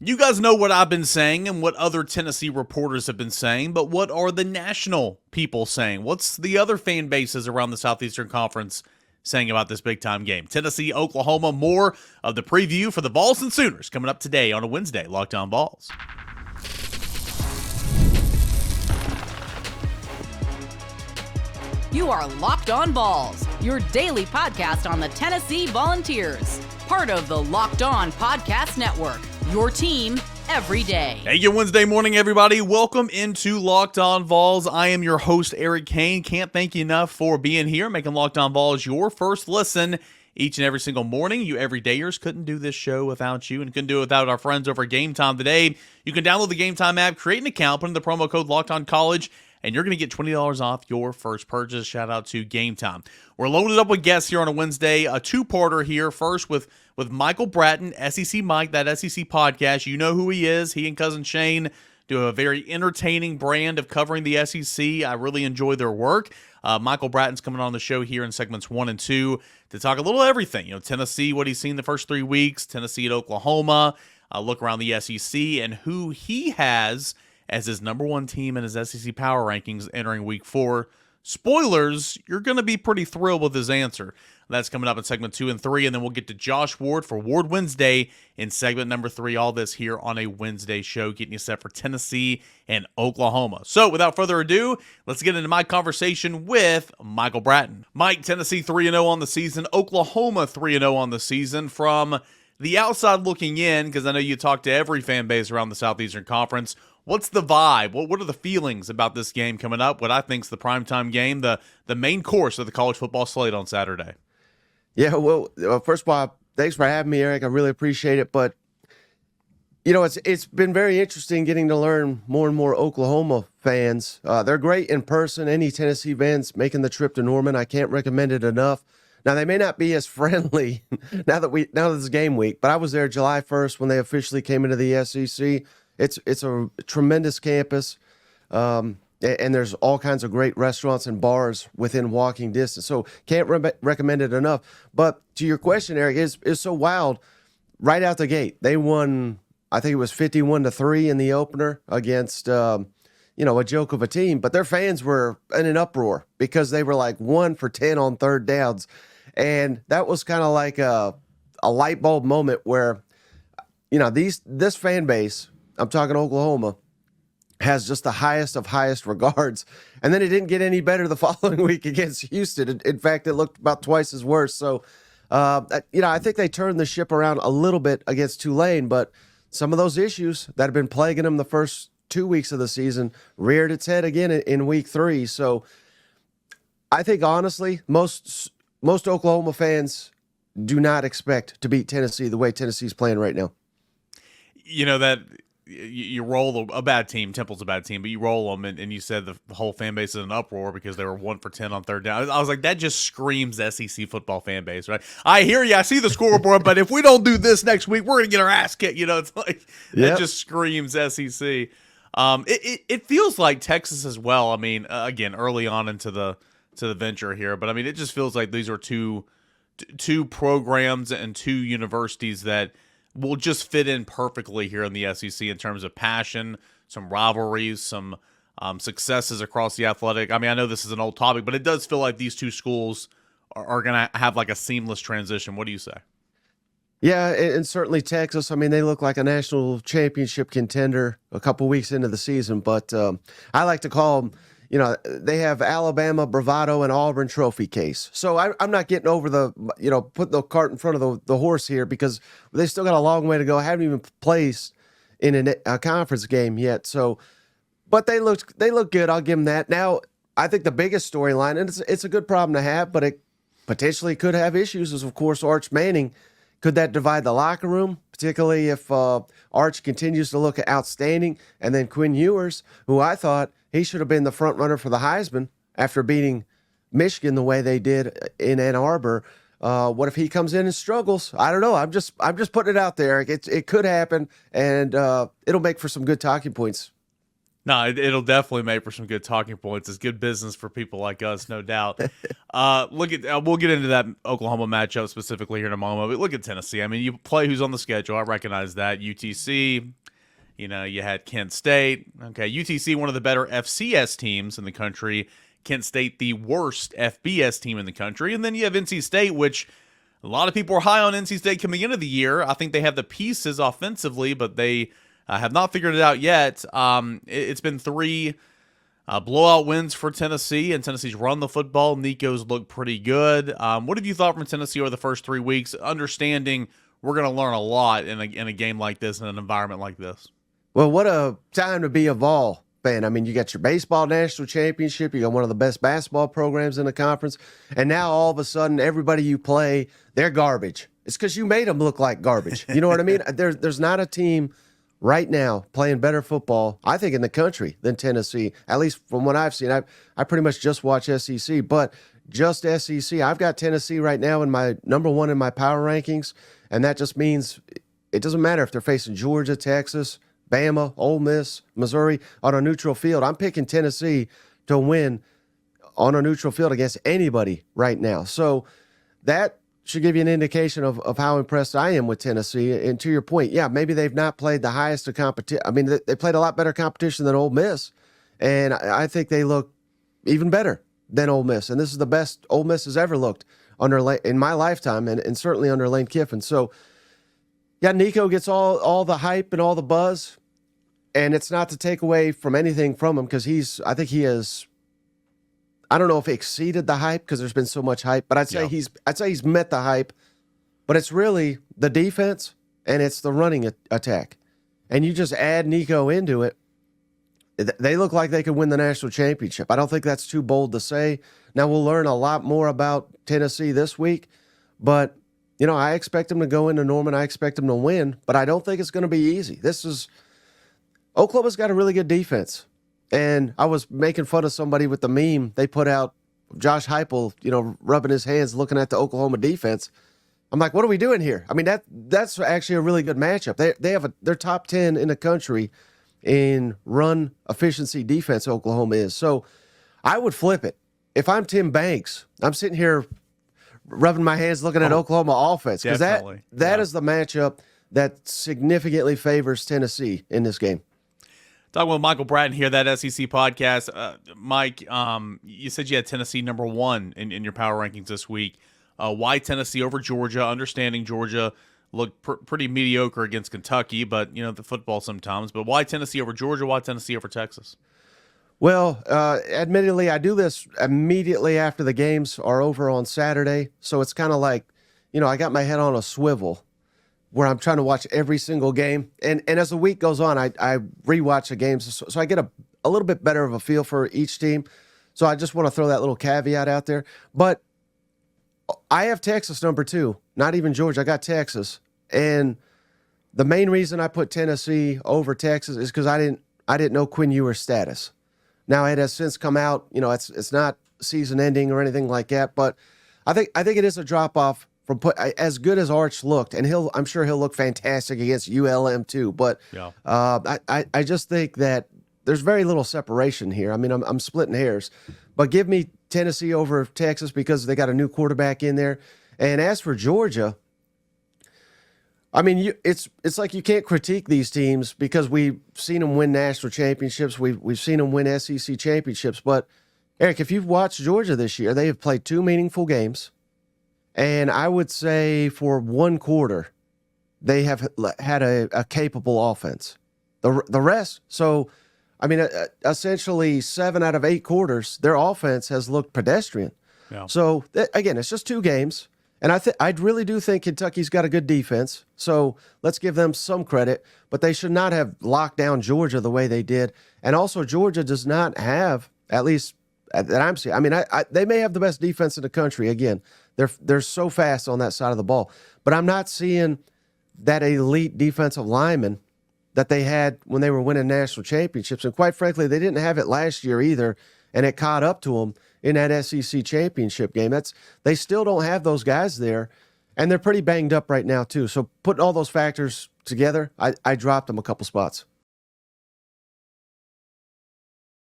You guys know what I've been saying and what other Tennessee reporters have been saying, but what are the national people saying? What's the other fan bases around the Southeastern Conference saying about this big-time game? Tennessee, Oklahoma, more of the preview for the Vols and Sooners coming up today on a Wednesday. Locked On Vols. You are Locked On Vols, your daily podcast on the Tennessee Volunteers. Part of the Locked On Podcast Network, your team every day. Hey, good Wednesday morning, everybody. Welcome into Locked On Vols. I am your host, Eric Kane. Can't thank you enough for being here, making Locked On Vols your first listen each and every single morning. You everydayers couldn't do this show without you and couldn't do it without our friends over at Game Time today. You can download the Game Time app, create an account, put in the promo code Locked On College, and you're going to get $20 off your first purchase. Shout out to Game Time. We're loaded up with guests here on a Wednesday, a two-parter here. First with Michael Bratton, SEC Mike, that SEC podcast. You know who he is. He and Cousin Shane do a very entertaining brand of covering the SEC. I really enjoy their work. Michael Bratton's coming on the show here in segments 1 and 2 to talk a little everything. Tennessee, what he's seen the first 3 weeks, Tennessee at Oklahoma, look around the SEC, and who he has as his number one team in his SEC power rankings entering week 4. Spoilers, you're going to be pretty thrilled with his answer. That's coming up in segment 2 and 3, and then we'll get to Josh Ward for Ward Wednesday in segment number 3. All this here on a Wednesday show, getting you set for Tennessee and Oklahoma. So without further ado, let's get into my conversation with Michael Bratton. Mike, Tennessee 3-0 on the season, Oklahoma 3-0 on the season. From the outside looking in, because I know you talk to every fan base around the Southeastern Conference, what's the vibe? What are the feelings about this game coming up? What I think is the primetime game, the main course of the college football slate on Saturday. Yeah, well, first of all, thanks for having me, Eric. I really appreciate it. But, it's been very interesting getting to learn more and more Oklahoma fans. They're great in person. Any Tennessee fans making the trip to Norman, I can't recommend it enough. Now, they may not be as friendly now that this is game week, but I was there July 1st when they officially came into the SEC. It's a tremendous campus. And there's all kinds of great restaurants and bars within walking distance. So can't recommend it enough. But to your question, Eric, is so wild right out the gate. They won, I think it was 51-3 in the opener against, a joke of a team. But their fans were in an uproar because they were like 1 for 10 on third downs. And that was kind of like a light bulb moment where, this fan base, I'm talking Oklahoma, has just the highest of highest regards. And then it didn't get any better the following week against Houston. In fact, it looked about twice as worse. So, I think they turned the ship around a little bit against Tulane, but some of those issues that have been plaguing them the first 2 weeks of the season reared its head again in week 3. So I think, honestly, most Oklahoma fans do not expect to beat Tennessee the way Tennessee's playing right now. That you roll a bad team. Temple's a bad team, but you roll them, and you said the whole fan base is in an uproar because they were 1 for 10 on third down. I was like, that just screams SEC football fan base, right? I hear you. I see the scoreboard, but if we don't do this next week, we're going to get our ass kicked. It's like, that just screams SEC. It feels like Texas as well. I mean, again, early on into the venture here, but I mean, it just feels like these are two programs and 2 universities that will just fit in perfectly here in the SEC in terms of passion, some rivalries, some successes across the athletic. I mean, I know this is an old topic, but it does feel like these 2 schools are going to have like a seamless transition. What do you say? Yeah, and certainly Texas. I mean, they look like a national championship contender a couple weeks into the season, but I like to call them, they have Alabama, Bravado, and Auburn trophy case. So I'm not getting over putting the cart in front of the horse here because they still got a long way to go. I haven't even placed in a conference game yet. So, but they look good. I'll give them that. Now, I think the biggest storyline, and it's a good problem to have, but it potentially could have issues, is, of course, Arch Manning. Could that divide the locker room, particularly if Arch continues to look outstanding? And then Quinn Ewers, who I thought he should have been the front runner for the Heisman after beating Michigan the way they did in Ann Arbor. What if he comes in and struggles? I don't know. I'm just putting it out there. It could happen, and it'll make for some good talking points. No, it'll definitely make for some good talking points. It's good business for people like us, no doubt. We'll get into that Oklahoma matchup specifically here in a moment. But look at Tennessee. I mean, you play who's on the schedule. I recognize that. UTC. You had Kent State. Okay, UTC, one of the better FCS teams in the country. Kent State, the worst FBS team in the country. And then you have NC State, which a lot of people are high on NC State coming into the year. I think they have the pieces offensively, but they have not figured it out yet. It's been 3 blowout wins for Tennessee, and Tennessee's run the football. Nico's looked pretty good. What have you thought from Tennessee over the first 3 weeks, understanding we're going to learn a lot in a game like this, in an environment like this? Well, what a time to be a Vol fan. I mean, you got your baseball national championship. You got one of the best basketball programs in the conference. And now all of a sudden, everybody you play, they're garbage. It's because you made them look like garbage. You know what I mean? There's not a team right now playing better football, I think, in the country than Tennessee, at least from what I've seen. I pretty much just watch SEC, but just SEC. I've got Tennessee right now in my number 1 in my power rankings, and that just means it doesn't matter if they're facing Georgia, Texas, Bama, Ole Miss, Missouri on a neutral field. I'm picking Tennessee to win on a neutral field against anybody right now. So that should give you an indication of how impressed I am with Tennessee. And to your point, yeah, maybe they've not played the highest of competition. I mean, they played a lot better competition than Ole Miss, and I think they look even better than Ole Miss. And this is the best Ole Miss has ever looked in my lifetime, and certainly under Lane Kiffin. So, yeah, Nico gets all the hype and all the buzz, and it's not to take away from anything from him, because I think he has, I don't know if he exceeded the hype because there's been so much hype, but I'd say he's met the hype. But it's really the defense and it's the running attack, and you just add Nico into it. They look like they could win the national championship. I don't think that's too bold to say. Now, we'll learn a lot more about Tennessee this week, but I expect them to go into Norman. I expect them to win, but I don't think it's going to be easy. Oklahoma's got a really good defense. And I was making fun of somebody with the meme they put out, Josh Heupel, rubbing his hands looking at the Oklahoma defense. I'm like, what are we doing here? I mean, that's actually a really good matchup. They're top 10 in the country in run efficiency defense, Oklahoma is. So I would flip it. If I'm Tim Banks, I'm sitting here rubbing my hands looking at Oklahoma offense, because that is the matchup that significantly favors Tennessee in this game. Talking with Michael Bratton here, that SEC podcast. Mike, you said you had Tennessee number 1 in your power rankings this week. Why Tennessee over Georgia? Understanding Georgia looked pretty mediocre against Kentucky, but the football sometimes. But why Tennessee over Georgia? Why Tennessee over Texas? Well, admittedly, I do this immediately after the games are over on Saturday. So it's kind of like, I got my head on a swivel where I'm trying to watch every single game. And as the week goes on, I rewatch the games. So I get a little bit better of a feel for each team. So I just want to throw that little caveat out there. But I have Texas number 2, not even Georgia. I got Texas. And the main reason I put Tennessee over Texas is because I didn't know Quinn Ewers' status. Now, it has since come out, it's not season ending or anything like that, but I think it is a drop off from as good as Arch looked, and I'm sure he'll look fantastic against ULM too. But yeah. I just think that there's very little separation here. I mean, I'm splitting hairs, but give me Tennessee over Texas because they got a new quarterback in there. And as for Georgia, I mean, it's like you can't critique these teams because we've seen them win national championships. We've seen them win SEC championships. But, Eric, if you've watched Georgia this year, they have played 2 meaningful games. And I would say for 1 quarter, they have had a capable offense. The rest, so, I mean, essentially 7 out of 8 quarters, their offense has looked pedestrian. Yeah. So, again, it's just 2 games. And I really do think Kentucky's got a good defense, so let's give them some credit. But they should not have locked down Georgia the way they did. And also, Georgia does not have, at least that I'm seeing. I mean, they may have the best defense in the country. Again, they're so fast on that side of the ball. But I'm not seeing that elite defensive lineman that they had when they were winning national championships. And quite frankly, they didn't have it last year either, and it caught up to them in that SEC championship game. They still don't have those guys there, and they're pretty banged up right now too. So putting all those factors together, I dropped them a couple spots.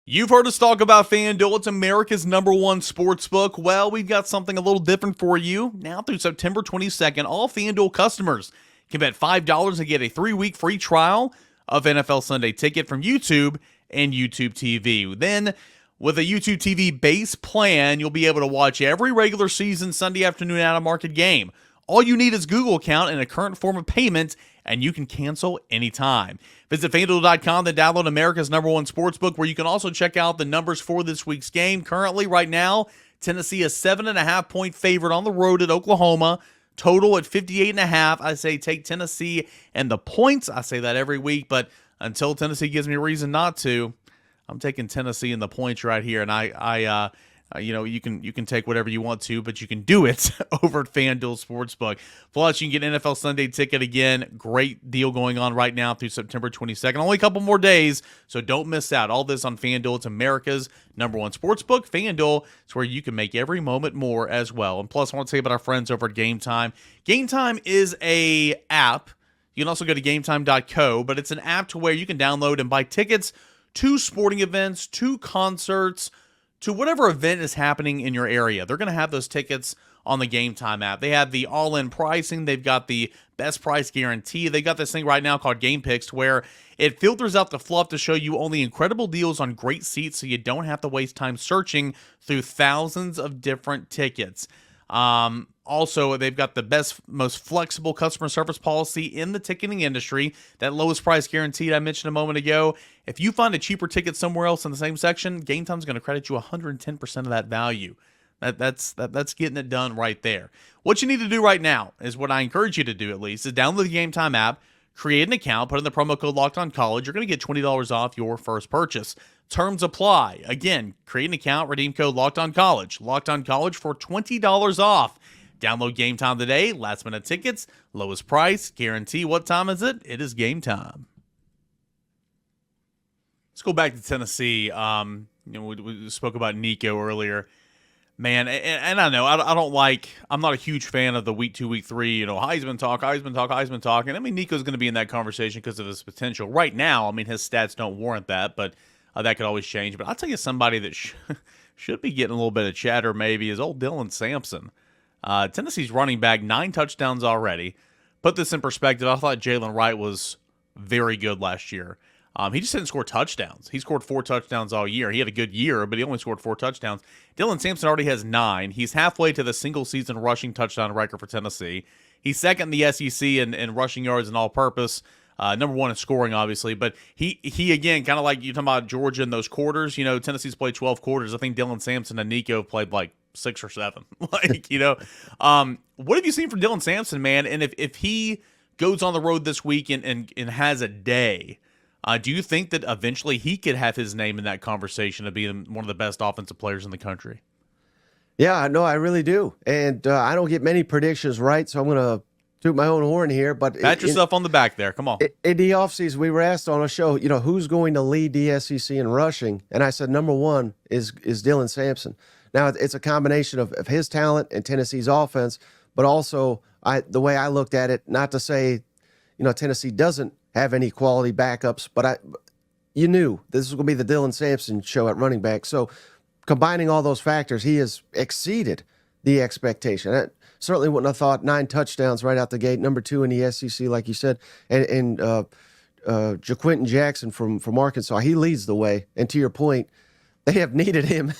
You've heard us talk about FanDuel. It's America's #1 sports book. Well, we've got something a little different for you. Now through September 22nd, all FanDuel customers can bet $5 and get a 3-week free trial of NFL Sunday Ticket from YouTube and YouTube TV. Then, with a YouTube TV base plan, you'll be able to watch every regular season Sunday afternoon out-of-market game. All you need is Google account and a current form of payment, and you can cancel anytime. Visit FanDuel.com to download America's #1 sportsbook, where you can also check out the numbers for this week's game. Currently, right now, Tennessee is 7.5-point favorite on the road at Oklahoma. Total at 58.5. I say take Tennessee and the points. I say that every week, but until Tennessee gives me a reason not to, I'm taking Tennessee and the points right here. And you can take whatever you want to, but you can do it over at FanDuel Sportsbook. Plus, you can get NFL Sunday Ticket again. Great deal going on right now through September 22nd. Only a couple more days, so don't miss out. All this on FanDuel. It's America's #1 sportsbook. FanDuel is where you can make every moment more as well. And plus, I want to tell you about our friends over at Game Time. Game Time is a app. You can also go to GameTime.co, but it's an app to where you can download and buy tickets to sporting events, to concerts, to whatever event is happening in your area. They're going to have those tickets on the Game Time app. They have the all-in pricing. They've got the best price guarantee. They got this thing right now called Game Picks, where it filters out the fluff to show you only incredible deals on great seats, so you don't have to waste time searching through thousands of different tickets. Also, they've got the best, most flexible customer service policy in the ticketing industry. That lowest price guaranteed I mentioned a moment ago. If you find a cheaper ticket somewhere else in the same section, Game Time's going to credit you 110% of that value. That's getting it done right there. What you need to do right now is what I encourage you to do, at least, is download the Game Time app, create an account, put in the promo code LOCKEDONCollege. You're going to get $20 off your first purchase. Terms apply. Again, create an account, redeem code LOCKEDONCollege. LOCKEDONCollege for $20 off. Download Game Time today. Last minute tickets, lowest price, guarantee. What time is it? It is game time. Let's go back to Tennessee. We spoke about Nico earlier. Man, and I know I'm not a huge fan of the week 2, week 3, Heisman talk. And I mean, Nico's going to be in that conversation because of his potential. Right now, I mean, his stats don't warrant that, but that could always change. But I'll tell you somebody that should be getting a little bit of chatter maybe is old Dylan Sampson. Tennessee's running back, 9 touchdowns already. Put this in perspective, I thought Jalen Wright was very good last year. He just didn't score touchdowns. He scored 4 touchdowns all year. He had a good year, but he only scored 4 touchdowns. Dylan Sampson already has 9. He's halfway to the single-season rushing touchdown record for Tennessee. He's second in the SEC in rushing yards and all-purpose. #1 in scoring, obviously. But he again, kind of like you're talking about Georgia in those quarters. Tennessee's played 12 quarters. I think Dylan Sampson and Nico played like 6 or 7. What have you seen from Dylan Sampson, man? And if he goes on the road this week and has a day, do you think that eventually he could have his name in that conversation of being one of the best offensive players in the country? Yeah, no, I really do. And I don't get many predictions right, so I'm going to toot my own horn here. But pat yourself on the back there. Come on. In the offseason, we were asked on a show, who's going to lead the SEC in rushing? And I said, #1 is Dylan Sampson. Now, it's a combination of his talent and Tennessee's offense, but also the way I looked at it, not to say, Tennessee doesn't have any quality backups, but you knew this was going to be the Dylan Sampson show at running back. So combining all those factors, he has exceeded the expectation. I certainly wouldn't have thought 9 touchdowns right out the gate, #2 in the SEC, like you said, and Jaquinton Jackson from Arkansas, he leads the way. And to your point, they have needed him.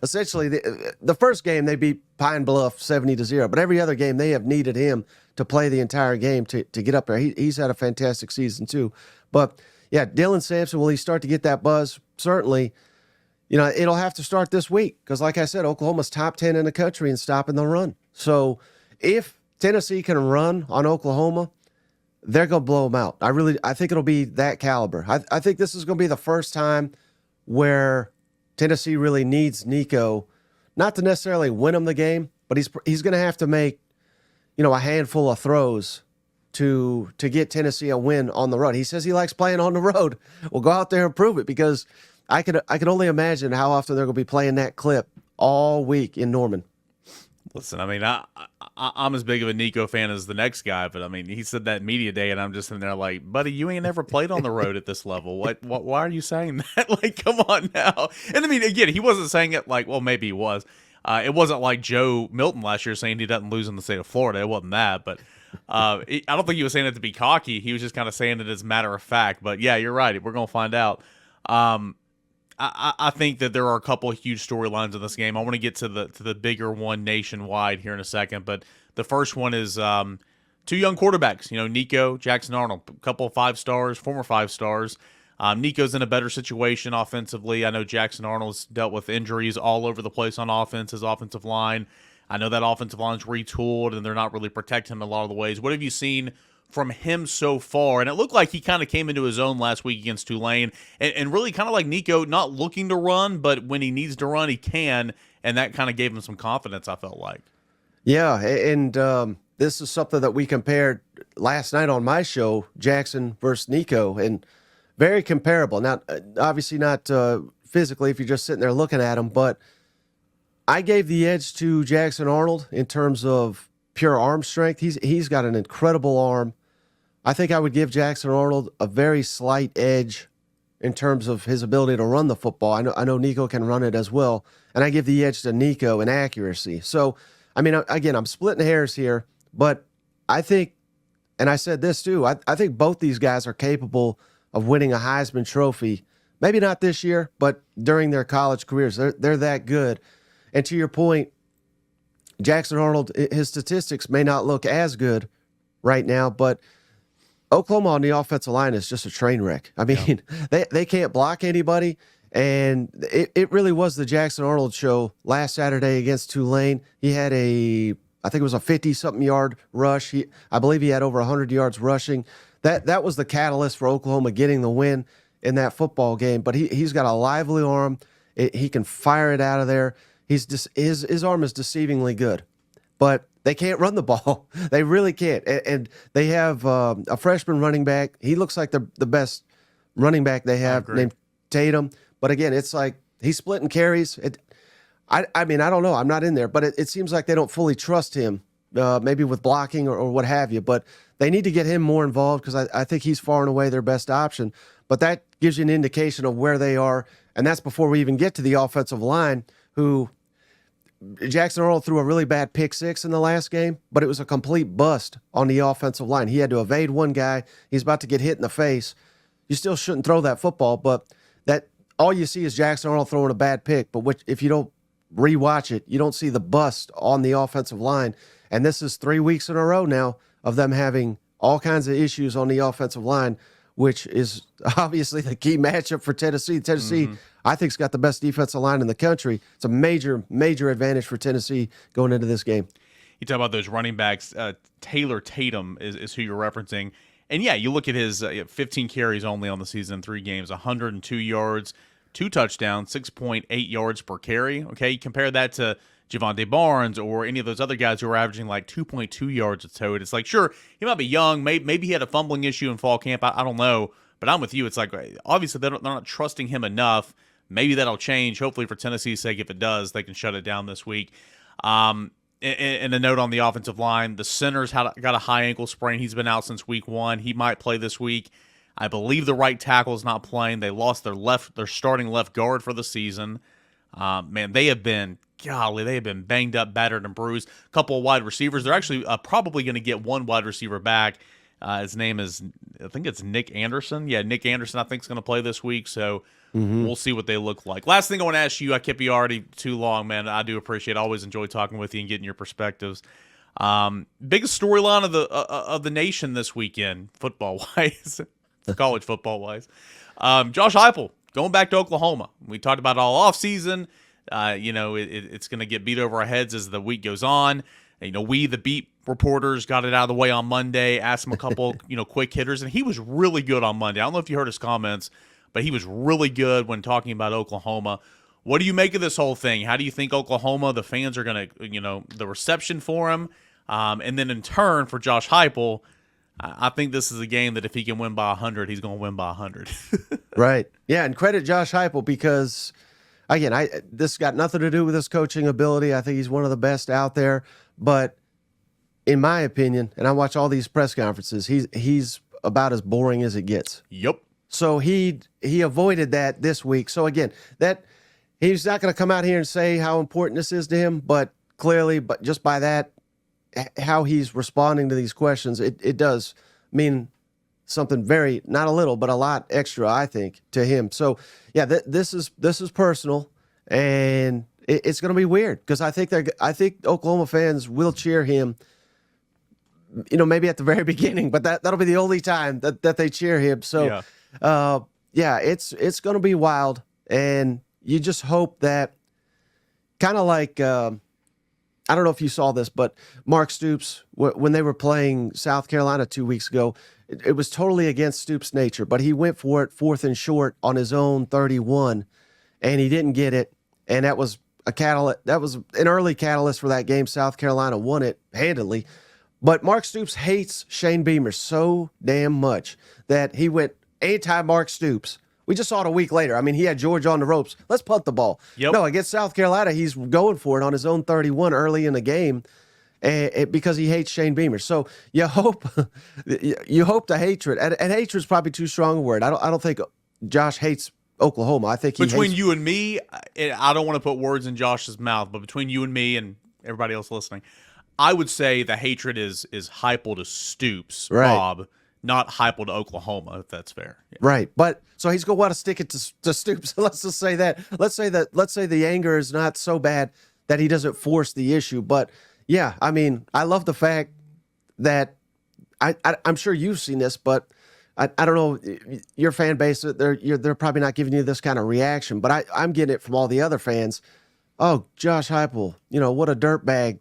Essentially, the first game they beat Pine Bluff 70-0, but every other game they have needed him to play the entire game to get up there. He's had a fantastic season too. But yeah, Dylan Sampson, will he start to get that buzz? Certainly. It'll have to start this week because, like I said, Oklahoma's top 10 in the country in stopping the run. So if Tennessee can run on Oklahoma, they're going to blow them out. I think it'll be that caliber. I think this is going to be the first time where Tennessee really needs Nico, not to necessarily win him the game, but he's going to have to make, a handful of throws to get Tennessee a win on the road. He says he likes playing on the road. Well, go out there and prove it, because I can only imagine how often they're going to be playing that clip all week in Norman. Listen, I mean, I'm as big of a Nico fan as the next guy, but I mean, he said that media day, and I'm just in there like, buddy, you ain't never played on the road at this level. What? Why are you saying that? Like, come on now. And I mean, again, he wasn't saying it like, well, maybe he was. It wasn't like Joe Milton last year saying he doesn't lose in the state of Florida. It wasn't that, but I don't think he was saying it to be cocky. He was just kind of saying it as a matter of fact. But yeah, you're right. We're gonna find out. I think that there are a couple of huge storylines in this game. I want to get to the bigger one nationwide here in a second, but the first one is two young quarterbacks. You know, Nico, Jackson Arnold, a couple of 5 stars, former 5 stars. Nico's in a better situation offensively. I know Jackson Arnold's dealt with injuries all over the place on offense, his offensive line. I know that offensive line's retooled, and they're not really protecting him in a lot of the ways. What have you seen from him so far? And it looked like he kind of came into his own last week against Tulane, and really kind of like Nico, not looking to run, but when he needs to run, he can, and that kind of gave him some confidence, I felt like. Yeah, and this is something that we compared last night on my show, Jackson versus Nico, and very comparable. Now, obviously not physically if you're just sitting there looking at him, but I gave the edge to Jackson Arnold in terms of pure arm strength. He's got an incredible arm. I think I would give Jackson Arnold a very slight edge in terms of his ability to run the football. I know Nico can run it as well, and I give the edge to Nico in accuracy. So, I mean, again, I'm splitting hairs here, but I think, and I said this too, I think both these guys are capable of winning a Heisman Trophy. Maybe not this year, but during their college careers. They're that good. And to your point, Jackson Arnold, his statistics may not look as good right now, but Oklahoma on the offensive line is just a train wreck. I mean, they can't block anybody, and it really was the Jackson Arnold show last Saturday against Tulane. He had I think it was a 50-something yard rush. I believe he had over 100 yards rushing. That was the catalyst for Oklahoma getting the win in that football game. But he's got a lively arm. He can fire it out of there. His arm is deceivingly good, but they can't run the ball. They really can't. And they have a freshman running back. He looks like the best running back they have, named Tatum. But again, it's like he's splitting carries. I mean, I don't know. I'm not in there, but it seems like they don't fully trust him, maybe with blocking or what have you. But they need to get him more involved because I think he's far and away their best option. But that gives you an indication of where they are, and that's before we even get to the offensive line, who Jackson Arnold threw a really bad pick 6 in the last game, but it was a complete bust on the offensive line. He had to evade one guy. He's about to get hit in the face. You still shouldn't throw that football, but that all you see is Jackson Arnold throwing a bad pick. But if you don't rewatch it, you don't see the bust on the offensive line. And this is 3 weeks in a row now of them having all kinds of issues on the offensive line, which is obviously the key matchup for Tennessee. Tennessee, I think, has got the best defensive line in the country. It's a major, major advantage for Tennessee going into this game. You talk about those running backs. Taylor Tatum is who you're referencing. And, yeah, you look at his 15 carries only on the season, 3 games, 102 yards, 2 touchdowns, 6.8 yards per carry. Okay, you compare that to Javonte Barnes or any of those other guys who are averaging like 2.2 yards a tote. It's like, sure, he might be young. Maybe he had a fumbling issue in fall camp. I don't know. But I'm with you. It's like, obviously, they're not trusting him enough. Maybe that'll change. Hopefully, for Tennessee's sake, if it does, they can shut it down this week. And a note on the offensive line, the center's got a high ankle sprain. He's been out since week 1. He might play this week. I believe the right tackle is not playing. They lost their starting left guard for the season. Man, they have been banged up, battered, and bruised. A couple of wide receivers. They're actually probably going to get one wide receiver back. His name is, I think it's Nick Anderson. Yeah, Nick Anderson, I think, is going to play this week. So we'll see what they look like. Last thing I want to ask you, I kept you already too long, man. I do appreciate it. I always enjoy talking with you and getting your perspectives. Biggest storyline of the nation this weekend, football-wise, college football-wise. Josh Heupel going back to Oklahoma. We talked about it all offseason. It's going to get beat over our heads as the week goes on. We, the beat reporters, got it out of the way on Monday, asked him a couple, quick hitters, and he was really good on Monday. I don't know if you heard his comments, but he was really good when talking about Oklahoma. What do you make of this whole thing? How do you think Oklahoma, the fans are going to, the reception for him? And then in turn for Josh Heupel, I think this is a game that if he can win by 100, he's going to win by 100. Right. Yeah, and credit Josh Heupel because again, this got nothing to do with his coaching ability. I think he's one of the best out there. But in my opinion, and I watch all these press conferences, he's about as boring as it gets. Yep. So he avoided that this week. So again, that he's not going to come out here and say how important this is to him, but clearly, but just by that, how he's responding to these questions, it does mean something very, not a little, but a lot extra, I think, to him. So yeah, this is personal, and it's going to be weird because I think Oklahoma fans will cheer him. Maybe at the very beginning, but that'll be the only time that they cheer him. So, it's going to be wild, and you just hope that, kind of like, I don't know if you saw this, but Mark Stoops, when they were playing South Carolina 2 weeks ago, it was totally against Stoops' nature, but he went for it 4th and short on his own 31, and he didn't get it, and that was a catalyst. That was an early catalyst for that game. South Carolina won it handily. But Mark Stoops hates Shane Beamer so damn much that he went anti-Mark Stoops. We just saw it a week later. I mean, he had George on the ropes. Let's punt the ball. Yep. No, against South Carolina, he's going for it on his own 31 early in the game because he hates Shane Beamer. So you hope the hatred, and hatred's probably too strong a word. I don't think Josh hates Oklahoma. I think between you and me, I don't want to put words in Josh's mouth, but between you and me and everybody else listening, I would say the hatred is Heupel to Stoops, right. Bob, not Heupel to Oklahoma, if that's fair. Yeah. Right. But so he's going to want to stick it to Stoops. Let's just say that. Let's say the anger is not so bad that he doesn't force the issue. But yeah, I mean, I love the fact that I'm sure you've seen this, but I don't know your fan base. They're probably not giving you this kind of reaction, but I'm getting it from all the other fans. Oh, Josh Heupel, what a dirtbag.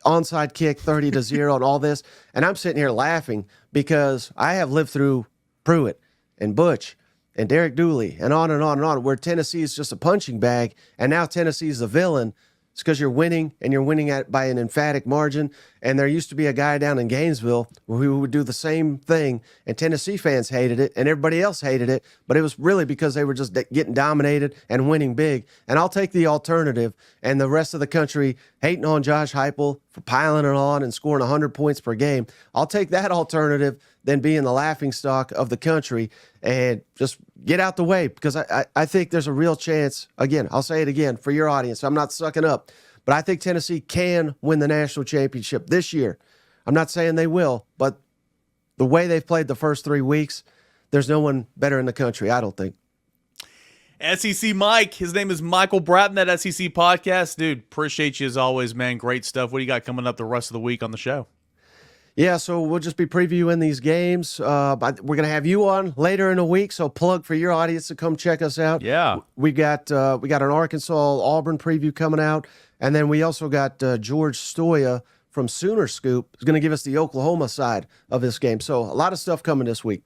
Onside kick, 30-0, and all this. And I'm sitting here laughing because I have lived through Pruitt and Butch and Derek Dooley and on and on and on, where Tennessee is just a punching bag, and now Tennessee is the villain. It's because you're winning, and you're winning by an emphatic margin. And there used to be a guy down in Gainesville who would do the same thing, and Tennessee fans hated it, and everybody else hated it, but it was really because they were just getting dominated and winning big. And I'll take the alternative, and the rest of the country hating on Josh Heupel for piling it on and scoring 100 points per game. I'll take that alternative than being the laughingstock of the country, and just get out the way, because I think there's a real chance, again, I'll say it again for your audience, I'm not sucking up, but I think Tennessee can win the national championship this year. I'm not saying they will, but the way they've played the first 3 weeks, there's no one better in the country, I don't think. SEC Mike, his name is Michael Bratton, that SEC podcast. Dude, appreciate you as always, man. Great stuff. What do you got coming up the rest of the week on the show? Yeah, so we'll just be previewing these games. We're going to have you on later in the week, so plug for your audience to come check us out. Yeah. We got an Arkansas-Auburn preview coming out, and then we also got George Stoya from Sooner Scoop who's going to give us the Oklahoma side of this game. So a lot of stuff coming this week.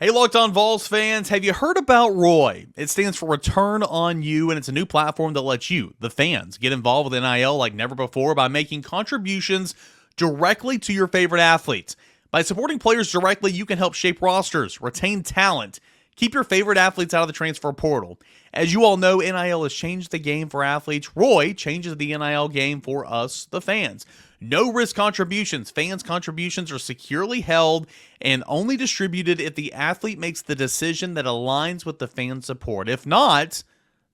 Hey, Locked On Vols fans, have you heard about Roy? It stands for Return on You, and it's a new platform that lets you, the fans, get involved with NIL like never before by making contributions directly to your favorite athletes. By supporting players directly, you can help shape rosters, retain talent, keep your favorite athletes out of the transfer portal. As you all know, NIL has changed the game for athletes. Roy changes the NIL game for us, the fans. No risk contributions. Fans' contributions are securely held and only distributed if the athlete makes the decision that aligns with the fan support. If not,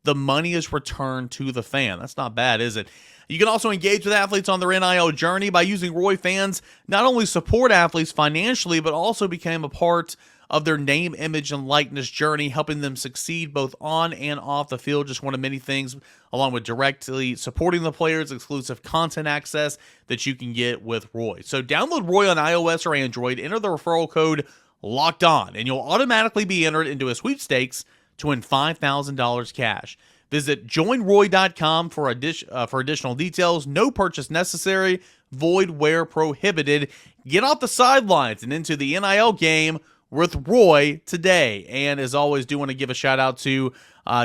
the money is returned to the fan. That's not bad, is it? You can also engage with athletes on their NIL journey by using Roy. Fans not only support athletes financially, but also become a part of their name, image, and likeness journey, helping them succeed both on and off the field. Just one of many things, along with directly supporting the players, exclusive content access that you can get with Roy. So download Roy on iOS or Android, enter the referral code LOCKEDON, and you'll automatically be entered into a sweepstakes to win $5,000 cash. Visit joinroy.com for additional details. No purchase necessary. Void where prohibited. Get off the sidelines and into the NIL game with Roy today. And as always, do want to give a shout out to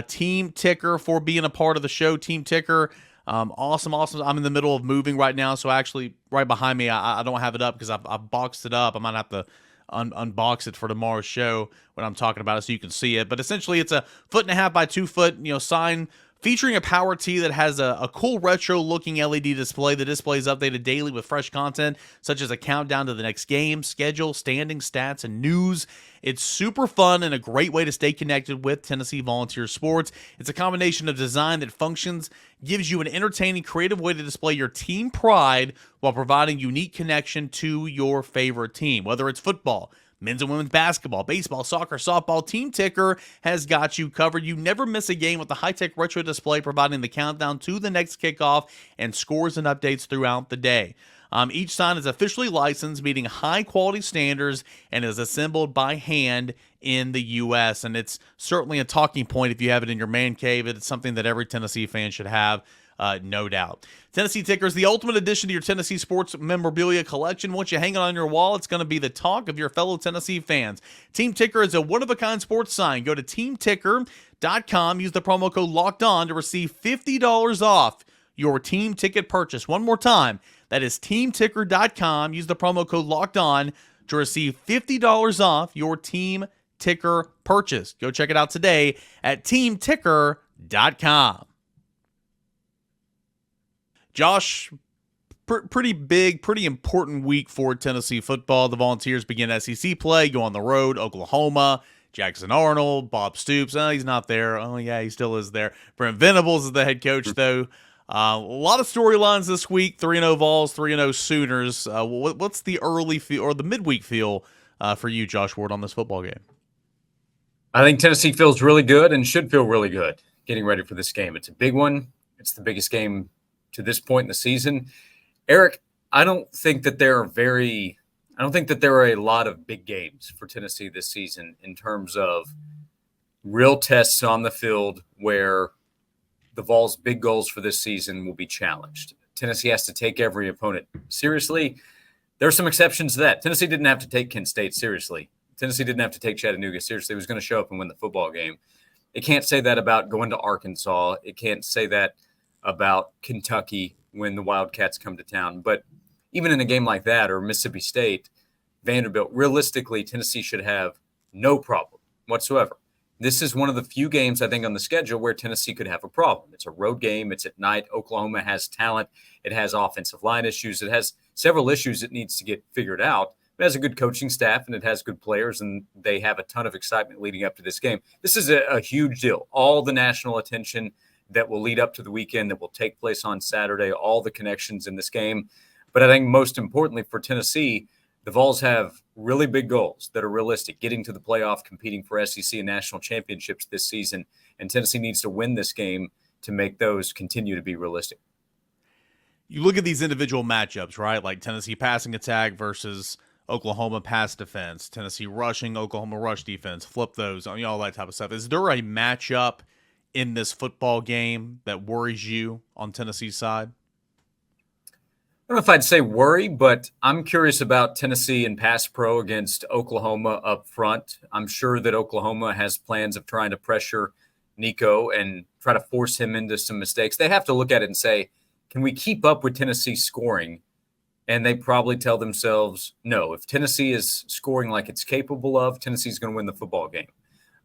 Team Ticker for being a part of the show. Team Ticker, awesome. I'm in the middle of moving right now, so actually right behind me, I don't have it up because I've boxed it up. I might have to unbox it for tomorrow's show when I'm talking about it so you can see it. But essentially, it's a 1.5 by 2 foot, sign featuring a power tee that has a cool retro-looking LED display. The display is updated daily with fresh content, such as a countdown to the next game, schedule, standings, stats, and news. It's super fun and a great way to stay connected with Tennessee Volunteer sports. It's a combination of design that functions, gives you an entertaining, creative way to display your team pride while providing unique connection to your favorite team. Whether it's football, men's and women's basketball, baseball, soccer, softball, Team Ticker has got you covered. You never miss a game with the high-tech retro display providing the countdown to the next kickoff and scores and updates throughout the day. Each sign is officially licensed, meeting high-quality standards, and is assembled by hand in the U.S. And it's certainly a talking point if you have it in your man cave. It's something that every Tennessee fan should have. No doubt. Tennessee Ticker is the ultimate addition to your Tennessee sports memorabilia collection. Once you hang it on your wall, it's going to be the talk of your fellow Tennessee fans. Team Ticker is a one-of-a-kind sports sign. Go to teamticker.com. Use the promo code LOCKEDON to receive $50 off your team ticket purchase. One more time, that is teamticker.com. Use the promo code LOCKEDON to receive $50 off your team ticker purchase. Go check it out today at teamticker.com. Josh, pretty big, pretty important week for Tennessee football. The Volunteers begin SEC play, go on the road, Oklahoma, Jackson Arnold, Bob Stoops. He's not there. Oh, yeah, he still is there. Brent Venables is the head coach, though. A lot of storylines this week. 3-0 Vols, 3-0 Sooners. What's the early feel or the midweek feel for you, Josh Ward, on this football game? I think Tennessee feels really good and should feel really good getting ready for this game. It's a big one. It's the biggest game to this point in the season. Eric, I don't think that there are a lot of big games for Tennessee this season in terms of real tests on the field where the Vols' big goals for this season will be challenged. Tennessee has to take every opponent seriously. There are some exceptions to that. Tennessee didn't have to take Kent State seriously. Tennessee didn't have to take Chattanooga seriously. It was going to show up and win the football game. It can't say that about going to Arkansas. It can't say that about Kentucky when the Wildcats come to town. But even in a game like that, or Mississippi State, Vanderbilt, realistically, Tennessee should have no problem whatsoever. This is one of the few games, I think, on the schedule where Tennessee could have a problem. It's a road game. It's at night. Oklahoma has talent. It has offensive line issues. It has several issues it needs to get figured out. It has a good coaching staff, and it has good players, and they have a ton of excitement leading up to this game. This is a huge deal. All the national attention that will lead up to the weekend, that will take place on Saturday, all the connections in this game. But I think most importantly for Tennessee, the Vols have really big goals that are realistic, getting to the playoff, competing for SEC and national championships this season. And Tennessee needs to win this game to make those continue to be realistic. You look at these individual matchups, right? Like Tennessee passing attack versus Oklahoma pass defense, Tennessee rushing, Oklahoma rush defense, flip those, all that type of stuff. Is there a matchup in this football game that worries you on Tennessee's side? I don't know if I'd say worry, but I'm curious about Tennessee and pass pro against Oklahoma up front. I'm sure that Oklahoma has plans of trying to pressure Nico and try to force him into some mistakes. They have to look at it and say, can we keep up with Tennessee scoring? And they probably tell themselves, no, if Tennessee is scoring like it's capable of, Tennessee's going to win the football game.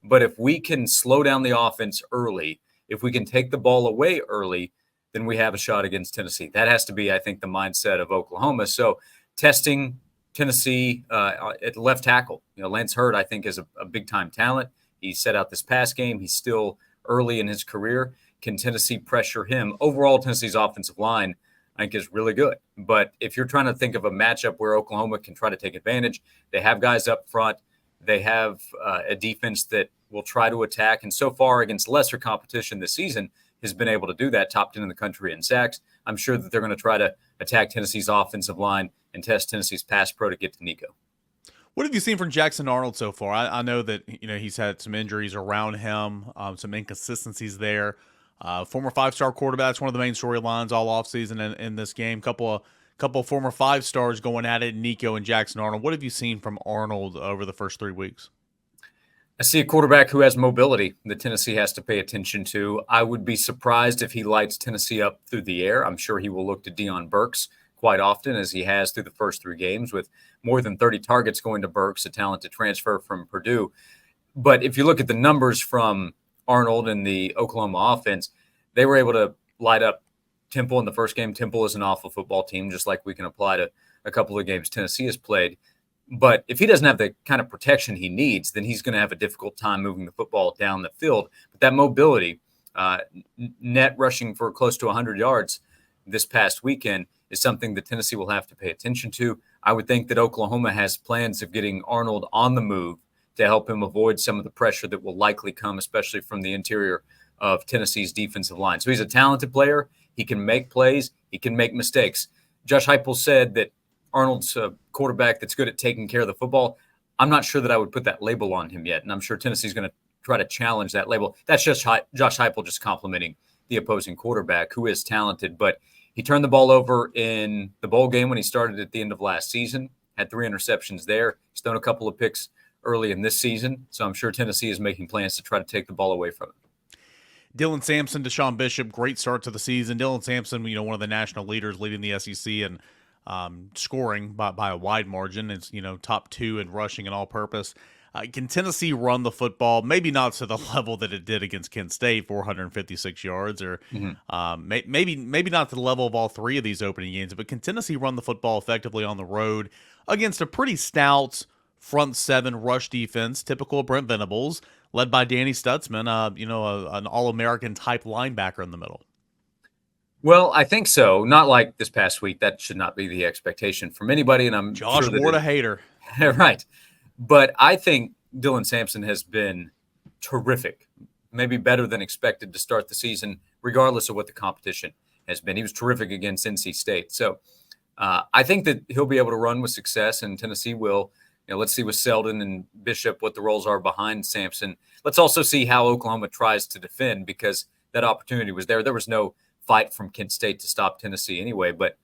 But if we can slow down the offense early, if we can take the ball away early, then we have a shot against Tennessee. That has to be, I think, the mindset of Oklahoma. So testing Tennessee at left tackle. Lance Hurd, I think, is a big-time talent. He set out this past game. He's still early in his career. Can Tennessee pressure him? Overall, Tennessee's offensive line, I think, is really good. But if you're trying to think of a matchup where Oklahoma can try to take advantage, they have guys up front. They have a defense that will try to attack. And so far, against lesser competition this season, has been able to do that, top 10 in the country in sacks. I'm sure that they're going to try to attack Tennessee's offensive line and test Tennessee's pass pro to get to Nico. What have you seen from Jackson Arnold so far? I know that he's had some injuries around him, some inconsistencies there. Former five-star quarterback. That's one of the main storylines all offseason in this game. Couple of former five-stars going at it, Nico and Jackson Arnold. What have you seen from Arnold over the first 3 weeks? I see a quarterback who has mobility that Tennessee has to pay attention to. I would be surprised if he lights Tennessee up through the air. I'm sure he will look to Deion Burks quite often, as he has through the first 3 games, with more than 30 targets going to Burks, a talented transfer from Purdue. But if you look at the numbers from Arnold and the Oklahoma offense, they were able to light up Temple in the first game. Temple is an awful football team, just like we can apply to a couple of games Tennessee has played. But if he doesn't have the kind of protection he needs, then he's going to have a difficult time moving the football down the field. But that mobility, net rushing for close to 100 yards this past weekend, is something that Tennessee will have to pay attention to. I would think that Oklahoma has plans of getting Arnold on the move to help him avoid some of the pressure that will likely come, especially from the interior of Tennessee's defensive line. So he's a talented player. He can make plays. He can make mistakes. Josh Heupel said that Arnold's a quarterback that's good at taking care of the football. I'm not sure that I would put that label on him yet, and I'm sure Tennessee's going to try to challenge that label. That's just Josh Heupel just complimenting the opposing quarterback, who is talented. But he turned the ball over in the bowl game when he started at the end of last season, had 3 interceptions there. He's thrown a couple of picks early in this season, so I'm sure Tennessee is making plans to try to take the ball away from him. Dylan Sampson, Deshaun Bishop, great start to the season. Dylan Sampson, one of the national leaders leading the SEC and scoring by a wide margin. It's, top 2 in rushing and all-purpose. Can Tennessee run the football? Maybe not to the level that it did against Kent State, 456 yards, or maybe not to the level of all 3 of these opening games. But can Tennessee run the football effectively on the road against a pretty stout front 7 rush defense, typical of Brent Venables, led by Danny Stutzman, an All-American type linebacker in the middle? Well, I think so. Not like this past week. That should not be the expectation from anybody. And I'm Josh sure Ward a hater. Right. But I think Dylan Sampson has been terrific, maybe better than expected to start the season, regardless of what the competition has been. He was terrific against NC State. So I think that he'll be able to run with success, and Tennessee will. Let's see with Selden and Bishop what the roles are behind Sampson. Let's also see how Oklahoma tries to defend, because that opportunity was there. There was no fight from Kent State to stop Tennessee anyway. But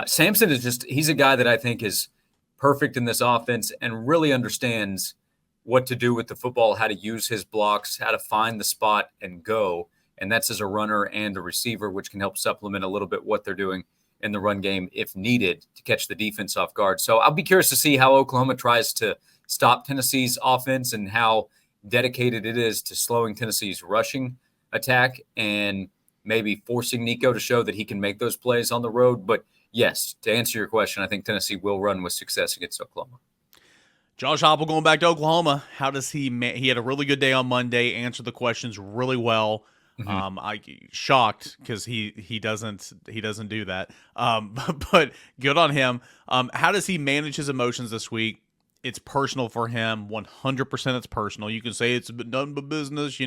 Sampson he's a guy that I think is perfect in this offense and really understands what to do with the football, how to use his blocks, how to find the spot and go. And that's as a runner and a receiver, which can help supplement a little bit what they're doing in the run game if needed to catch the defense off guard. So I'll be curious to see how Oklahoma tries to stop Tennessee's offense and how dedicated it is to slowing Tennessee's rushing attack and maybe forcing Nico to show that he can make those plays on the road. But yes, to answer your question, I think Tennessee will run with success against Oklahoma. Josh Heupel going back to Oklahoma. How does he had a really good day on Monday, answered the questions really well. I shocked because he doesn't do that. But good on him. How does he manage his emotions this week? It's personal for him. 100% it's personal. You can say it's none but business,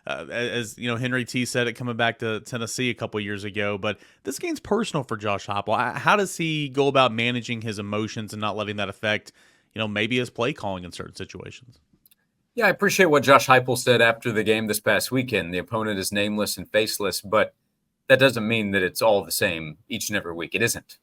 as Henry T said it coming back to Tennessee a couple years ago. But this game's personal for Josh Heupel. How does he go about managing his emotions and not letting that affect, maybe his play calling in certain situations? Yeah, I appreciate what Josh Heupel said after the game this past weekend. The opponent is nameless and faceless, but that doesn't mean that it's all the same each and every week. It isn't.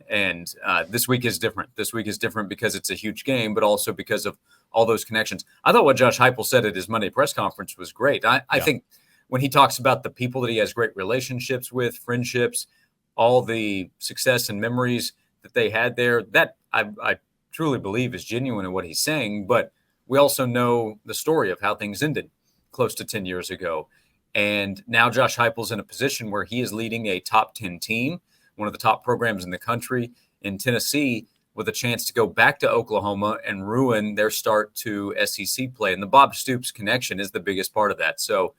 And this week is different. This week is different because it's a huge game, but also because of all those connections. I thought what Josh Heupel said at his Monday press conference was great. I think when he talks about the people that he has great relationships with, friendships, all the success and memories that they had there, that I truly believe is genuine in what he's saying. But we also know the story of how things ended close to 10 years ago. And now Josh Heupel's in a position where he is leading a top 10 team, one of the top programs in the country in Tennessee, with a chance to go back to Oklahoma and ruin their start to SEC play. And the Bob Stoops connection is the biggest part of that. So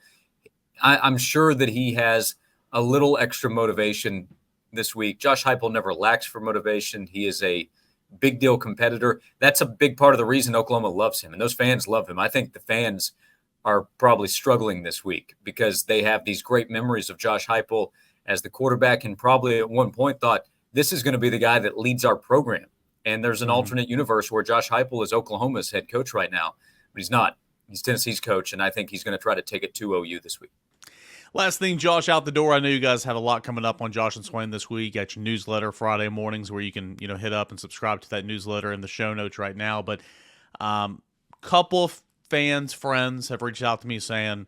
I'm sure that he has a little extra motivation this week. Josh Heupel never lacks for motivation. He is a big deal competitor. That's a big part of the reason Oklahoma loves him, and those fans love him. I think the fans are probably struggling this week because they have these great memories of Josh Heupel as the quarterback, and probably at one point thought this is going to be the guy that leads our program. And there's an alternate universe where Josh Heupel is Oklahoma's head coach right now, but he's not. He's Tennessee's coach, and I think he's going to try to take it to OU this week. Last thing, Josh, out the door. I know you guys have a lot coming up on Josh and Swain this week. Got your newsletter Friday mornings where you can, hit up and subscribe to that newsletter in the show notes right now. But couple of fans, friends have reached out to me saying,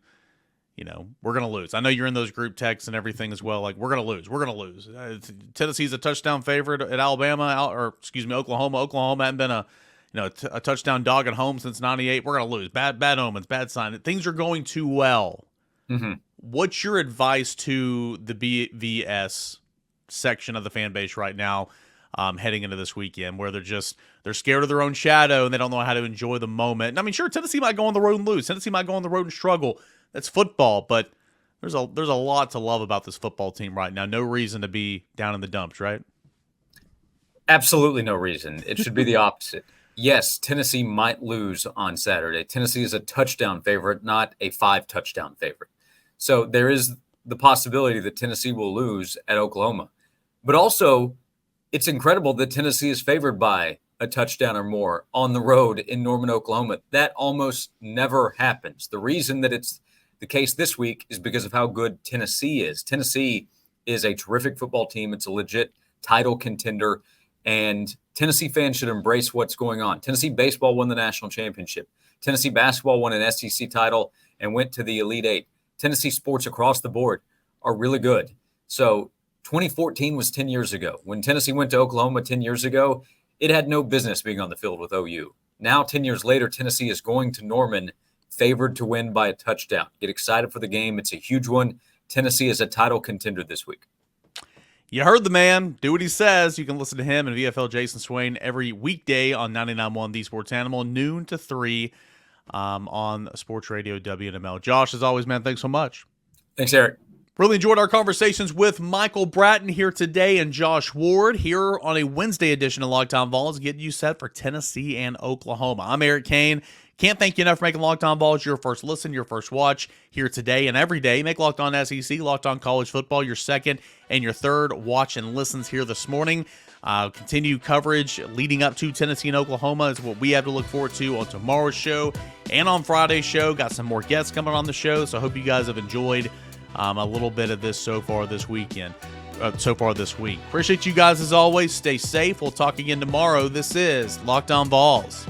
we're going to lose. I know you're in those group texts and everything as well. Like, we're going to lose. We're going to lose. Tennessee's a touchdown favorite at Oklahoma. Oklahoma hadn't been a touchdown dog at home since '98. We're going to lose. Bad omens, bad sign. Things are going too well. Mm-hmm. What's your advice to the BVS section of the fan base right now, heading into this weekend, where they're scared of their own shadow and they don't know how to enjoy the moment? And I mean, sure, Tennessee might go on the road and lose. Tennessee might go on the road and struggle. That's football, but there's a lot to love about this football team right now. No reason to be down in the dumps, right? Absolutely no reason. It should be the opposite. Yes, Tennessee might lose on Saturday. Tennessee is a touchdown favorite, not a 5-touchdown favorite. So there is the possibility that Tennessee will lose at Oklahoma. But also, it's incredible that Tennessee is favored by a touchdown or more on the road in Norman, Oklahoma. That almost never happens. The reason that it's the case this week is because of how good Tennessee is. Tennessee is a terrific football team. It's a legit title contender, and Tennessee fans should embrace what's going on. Tennessee baseball won the national championship. Tennessee basketball won an SEC title and went to the Elite Eight. Tennessee sports across the board are really good. So 2014 was 10 years ago. When Tennessee went to Oklahoma 10 years ago, it had no business being on the field with OU. Now, 10 years later, Tennessee is going to Norman favored to win by a touchdown. Get excited for the game. It's a huge one. Tennessee is a title contender this week. You heard the man. Do what he says. You can listen to him and VFL Jason Swain every weekday on 99.1 The Sports Animal, noon to 3 on Sports Radio WNML. Josh, as always, man, thanks so much. Thanks, Eric. Really enjoyed our conversations with Michael Bratton here today and Josh Ward here on a Wednesday edition of Locked On Vols, getting you set for Tennessee and Oklahoma. I'm Eric Kane. Can't thank you enough for making Locked On Vols your first listen, your first watch here today and every day. Make Locked On SEC, Locked On College Football your second and your third watch and listens here this morning. Continue coverage leading up to Tennessee and Oklahoma is what we have to look forward to on tomorrow's show and on Friday's show. Got some more guests coming on the show, so I hope you guys have enjoyed a little bit of this so far this week. Appreciate you guys as always. Stay safe. We'll talk again tomorrow. This is Locked On Vols.